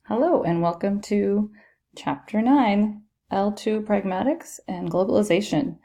Hello, and welcome to Chapter 9, L2 Pragmatics and Globalization,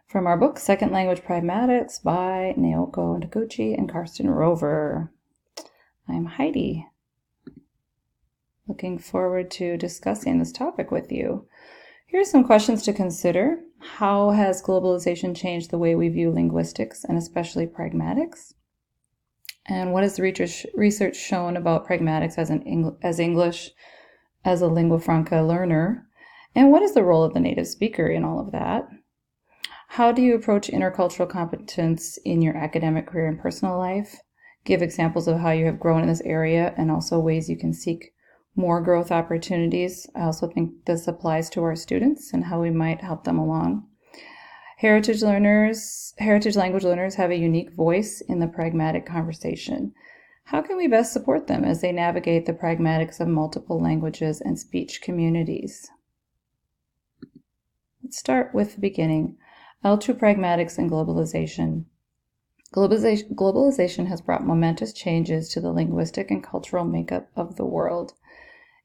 from our book Second Language Pragmatics by Naoko Noguchi and Karsten Rover. I'm Heidi. Looking forward to discussing this topic with you. Here's some questions to consider. How has globalization changed the way we view linguistics and especially pragmatics? And what has the research shown about pragmatics as English as a lingua franca learner? And what is the role of the native speaker in all of that? How do you approach intercultural competence in your academic career and personal life? Give examples of how you have grown in this area and also ways you can seek more growth opportunities. I also think this applies to our students and how we might help them along. Heritage language learners have a unique voice in the pragmatic conversation. How can we best support them as they navigate the pragmatics of multiple languages and speech communities? Let's start with the beginning. L2 Pragmatics and Globalization. Globalization has brought momentous changes to the linguistic and cultural makeup of the world.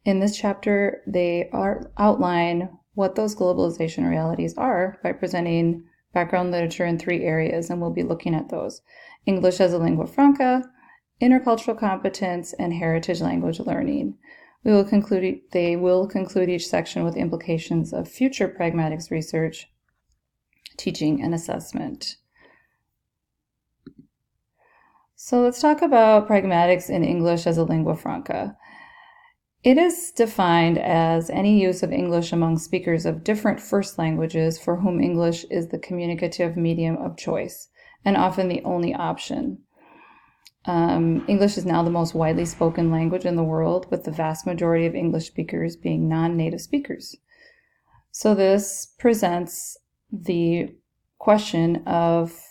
In this chapter, they outline what those globalization realities are by presenting background literature in 3 areas, and we'll be looking at those: English as a lingua franca, intercultural competence, and heritage language learning. They will conclude each section with implications of future pragmatics research, teaching, and assessment. So let's talk about pragmatics in English as a lingua franca. It is defined as any use of English among speakers of different first languages for whom English is the communicative medium of choice, and often the only option. English is now the most widely spoken language in the world, with the vast majority of English speakers being non-native speakers. So this presents the question of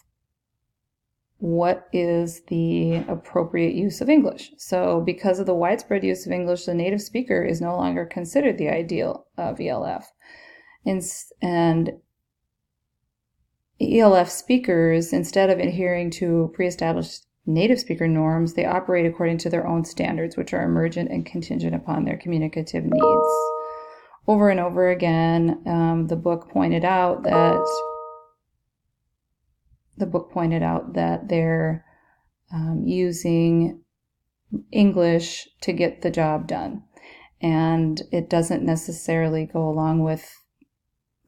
what is the appropriate use of English? So because of the widespread use of English, the native speaker is no longer considered the ideal of ELF. And ELF speakers, instead of adhering to pre-established native speaker norms, they operate according to their own standards, which are emergent and contingent upon their communicative needs. Over and over again, the book pointed out that they're using English to get the job done, and it doesn't necessarily go along with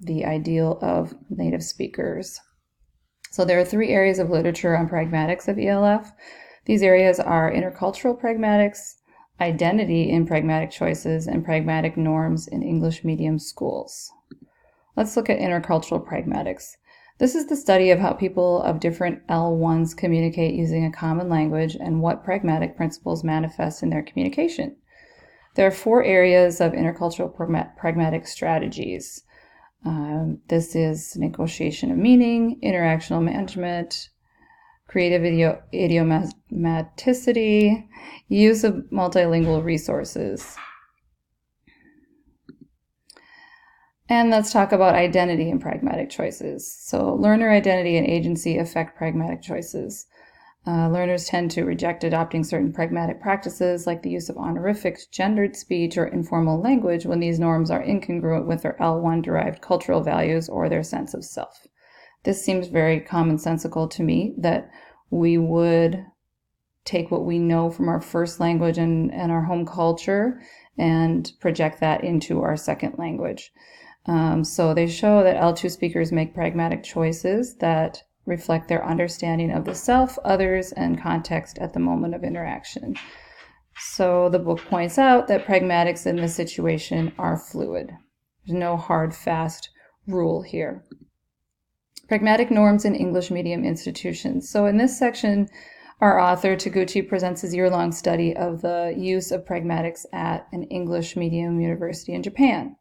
the ideal of native speakers. So there are 3 areas of literature on pragmatics of ELF. These areas are intercultural pragmatics, identity in pragmatic choices, and pragmatic norms in English medium schools. Let's look at intercultural pragmatics. This is the study of how people of different L1s communicate using a common language and what pragmatic principles manifest in their communication. There are 4 areas of intercultural pragmatic strategies. This is negotiation of meaning, interactional management, creative idiomaticity, use of multilingual resources. And let's talk about identity and pragmatic choices. So learner identity and agency affect pragmatic choices. Learners tend to reject adopting certain pragmatic practices like the use of honorifics, gendered speech, or informal language when these norms are incongruent with their L1-derived cultural values or their sense of self. This seems very commonsensical to me, that we would take what we know from our first language and our home culture and project that into our second language. So they show that L2 speakers make pragmatic choices that reflect their understanding of the self, others, and context at the moment of interaction. So the book points out that pragmatics in this situation are fluid. There's no hard, fast rule here. Pragmatic norms in English medium institutions. So in this section, our author, Taguchi, presents his year-long study of the use of pragmatics at an English medium university in Japan.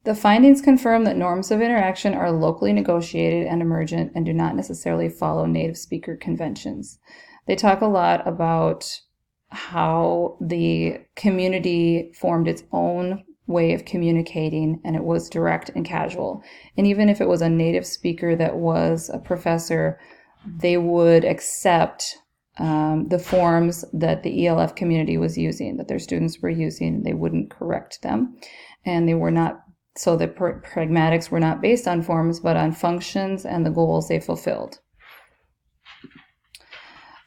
The findings confirm that norms of interaction are locally negotiated and emergent and do not necessarily follow native speaker conventions. They talk a lot about how the community formed its own way of communicating, and it was direct and casual. And even if it was a native speaker that was a professor, they would accept the forms that the ELF community was using, that their students were using. They wouldn't correct them, and they were not, so the pragmatics were not based on forms, but on functions and the goals they fulfilled.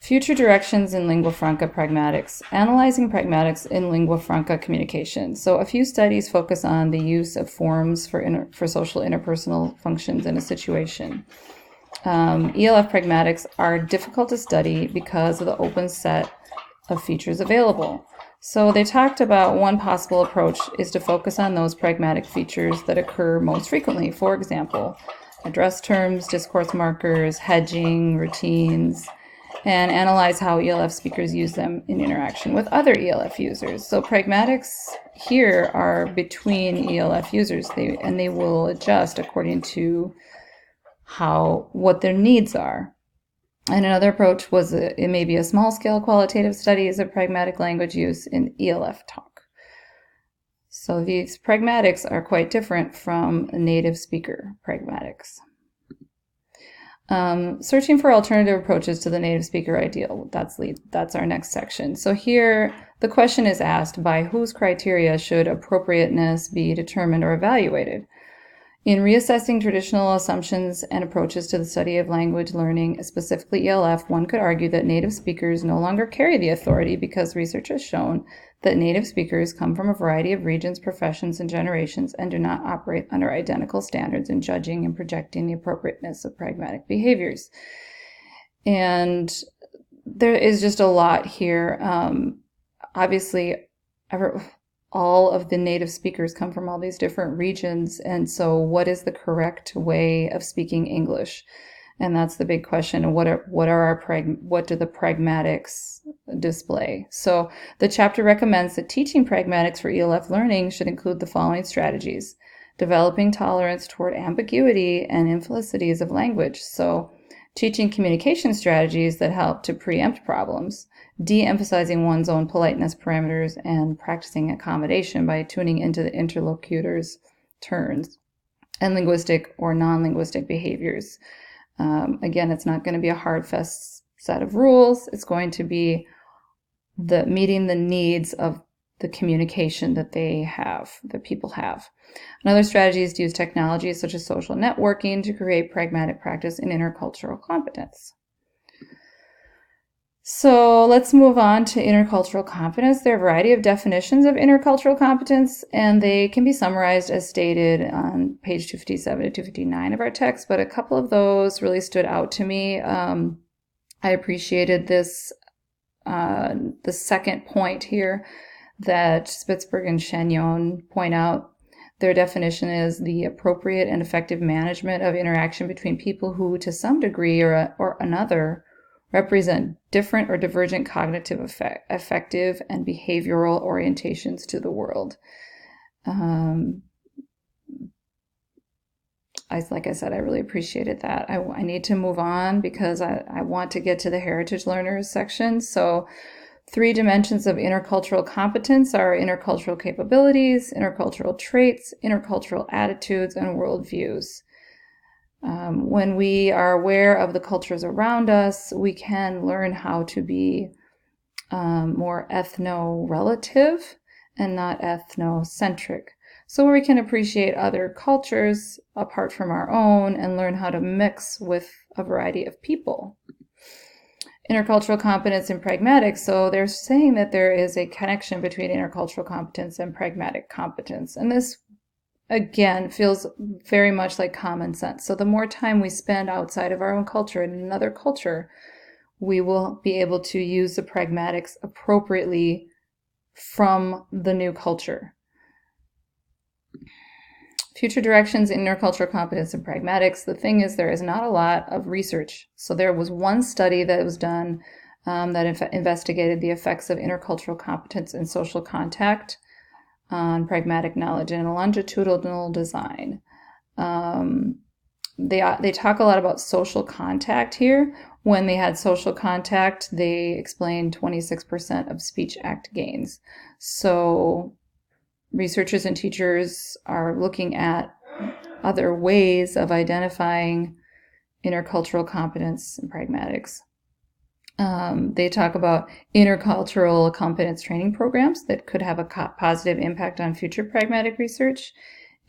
Future directions in lingua franca pragmatics. Analyzing pragmatics in lingua franca communication. So a few studies focus on the use of forms for social interpersonal functions in a situation. ELF pragmatics are difficult to study because of the open set of features available. So they talked about one possible approach is to focus on those pragmatic features that occur most frequently. For example, address terms, discourse markers, hedging, routines, and analyze how ELF speakers use them in interaction with other ELF users. So pragmatics here are between ELF users, and they will adjust according to what their needs are. And another approach was it may be a small-scale qualitative studies of pragmatic language use in ELF talk. So these pragmatics are quite different from native speaker pragmatics. Searching for alternative approaches to the native speaker ideal. That's our next section. So here, the question is asked, by whose criteria should appropriateness be determined or evaluated? In reassessing traditional assumptions and approaches to the study of language learning, specifically ELF, one could argue that native speakers no longer carry the authority because research has shown that native speakers come from a variety of regions, professions, and generations and do not operate under identical standards in judging and projecting the appropriateness of pragmatic behaviors. And there is just a lot here. Obviously, all of the native speakers come from all these different regions, and so what is the correct way of speaking English? And that's the big question. What do the pragmatics display? So the chapter recommends that teaching pragmatics for ELF learning should include the following strategies: developing tolerance toward ambiguity and infelicities of language. So teaching communication strategies that help to preempt problems, de-emphasizing one's own politeness parameters, and practicing accommodation by tuning into the interlocutor's turns and linguistic or non-linguistic behaviors. Again, it's not going to be a hard, fast set of rules. It's going to be meeting the needs of the communication that people have. Another strategy is to use technologies such as social networking to create pragmatic practice in intercultural competence. So let's move on to intercultural competence. There are a variety of definitions of intercultural competence, and they can be summarized as stated on page 257 to 259 of our text, but a couple of those really stood out to me. I appreciated this, the second point here that Spitzberg and Chagnon point out. Their definition is the appropriate and effective management of interaction between people who, to some degree or another, represent different or divergent cognitive, affective, and behavioral orientations to the world. Like I said, I really appreciated that. I need to move on because I want to get to the heritage learners section. So 3 dimensions of intercultural competence are intercultural capabilities, intercultural traits, intercultural attitudes, and worldviews. When we are aware of the cultures around us, we can learn how to be more ethno-relative and not ethnocentric. So we can appreciate other cultures apart from our own and learn how to mix with a variety of people. Intercultural competence and pragmatics. So they're saying that there is a connection between intercultural competence and pragmatic competence. And this, again, feels very much like common sense. So the more time we spend outside of our own culture in another culture, we will be able to use the pragmatics appropriately from the new culture. Future directions in intercultural competence and pragmatics. The thing is, there is not a lot of research. So there was one study that was done that investigated the effects of intercultural competence and social contact on pragmatic knowledge and longitudinal design. They talk a lot about social contact here. When they had social contact, they explained 26% of speech act gains. So researchers and teachers are looking at other ways of identifying intercultural competence and pragmatics. They talk about intercultural competence training programs that could have a positive impact on future pragmatic research.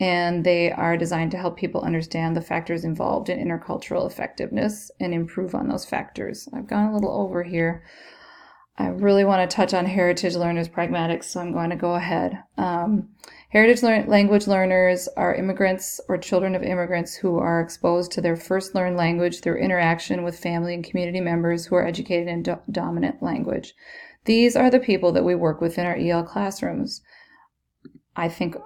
And they are designed to help people understand the factors involved in intercultural effectiveness and improve on those factors. I've gone a little over here. I really want to touch on heritage learners' pragmatics, so I'm going to go ahead. Heritage language learners are immigrants or children of immigrants who are exposed to their first learned language through interaction with family and community members who are educated in dominant language. These are the people that we work with in our EL classrooms. I think,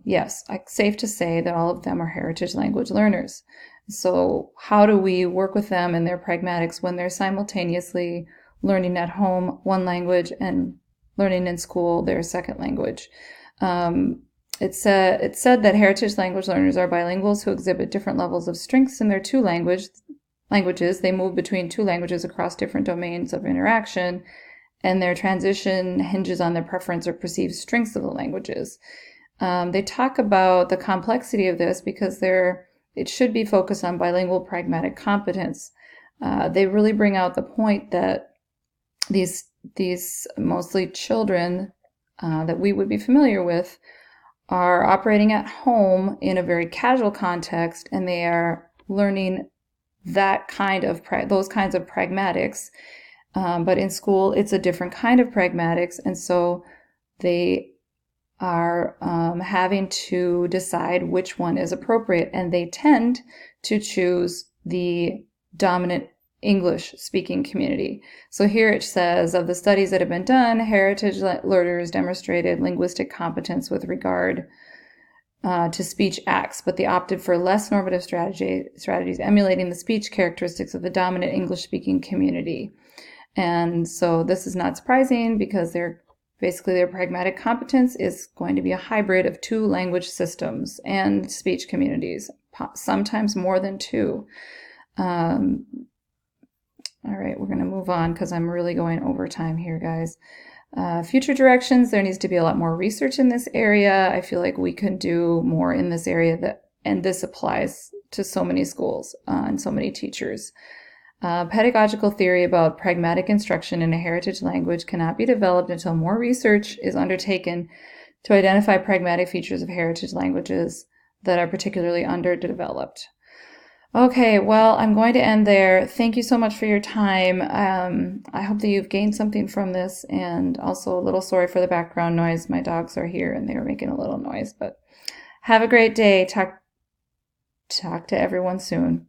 yes, it's safe to say that all of them are heritage language learners. So how do we work with them and their pragmatics when they're simultaneously learning at home one language and learning in school their second language? It said that heritage language learners are bilinguals who exhibit different levels of strengths in their two languages. They move between two languages across different domains of interaction, and their transition hinges on their preference or perceived strengths of the languages. They talk about the complexity of this because it should be focused on bilingual pragmatic competence. They really bring out the point that these mostly children that we would be familiar with are operating at home in a very casual context, and they are learning that kind of those kinds of pragmatics. But in school, it's a different kind of pragmatics, and so they are having to decide which one is appropriate, and they tend to choose the dominant English-speaking community. So here it says, of the studies that have been done, heritage learners demonstrated linguistic competence with regard to speech acts, but they opted for less normative strategies emulating the speech characteristics of the dominant English-speaking community. And so this is not surprising because their pragmatic competence is going to be a hybrid of two language systems and speech communities, sometimes more than two. All right, we're going to move on because I'm really going over time here, guys. Future directions, there needs to be a lot more research in this area. I feel like we can do more in this area, and this applies to so many schools and so many teachers. Pedagogical theory about pragmatic instruction in a heritage language cannot be developed until more research is undertaken to identify pragmatic features of heritage languages that are particularly underdeveloped. Okay, well, I'm going to end there. Thank you so much for your time. I hope that you've gained something from this, and also a little sorry for the background noise. My dogs are here and they were making a little noise, but have a great day. Talk to everyone soon.